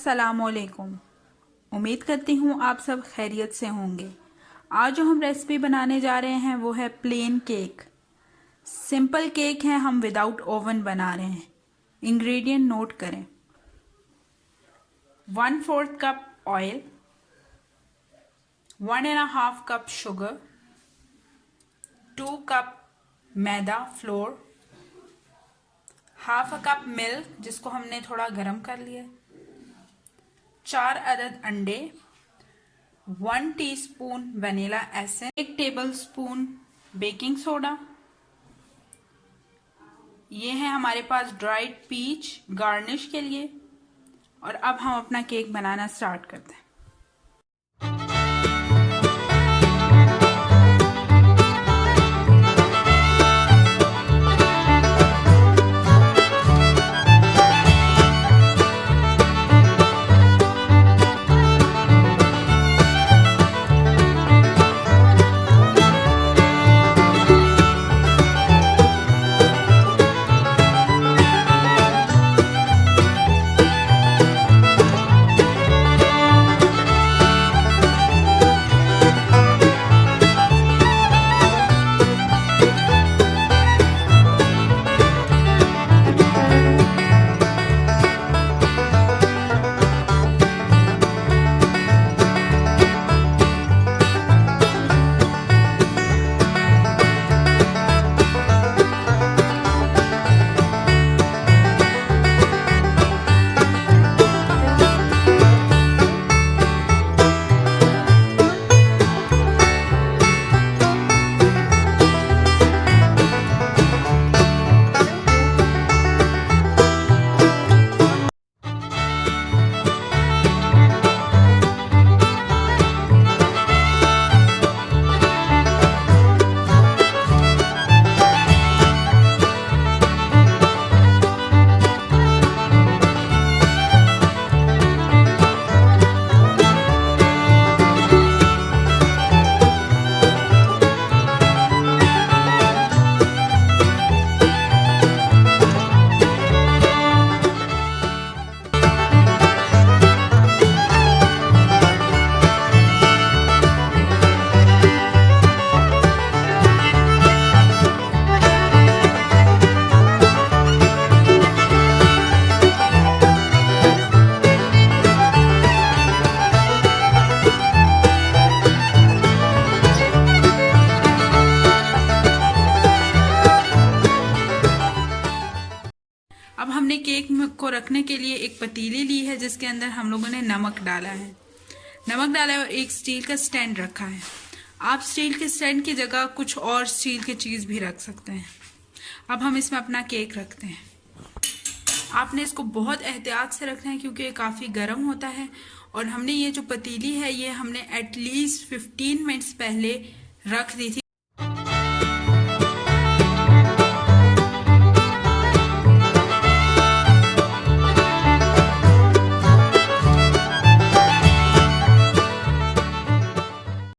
अस्सलामुअलैकुम। उम्मीद करती हूँ आप सब खैरियत से होंगे। आज जो हम रेसिपी बनाने जा रहे हैं वो है प्लेन केक। सिंपल केक है, हम विदाउट ओवन बना रहे हैं। इंग्रेडिएंट नोट करें। 1/4 cup oil, 1.5 cup sugar, 2 cup maida floor, half a cup milk जिसको हमने थोड़ा गर्म कर लिया, 4 अदद अंडे, 1 teaspoon vanilla essence, 1 tablespoon baking soda. ये है हमारे पास ड्राइड पीच गार्निश के लिए। और अब हम अपना केक बनाना स्टार्ट करते हैं। अब हमने केक को रखने के लिए एक पतीली ली है जिसके अंदर हम लोगों ने नमक डाला है। और एक स्टील का स्टैंड रखा है। आप स्टील के स्टैंड की जगह कुछ और स्टील की चीज़ भी रख सकते हैं। अब हम इसमें अपना केक रखते हैं। आपने इसको बहुत एहतियात से रखना है क्योंकि ये काफ़ी गर्म होता है। और हमने ये जो पतीली है ये हमने एटलीस्ट 15 मिनट्स पहले रख दी थी।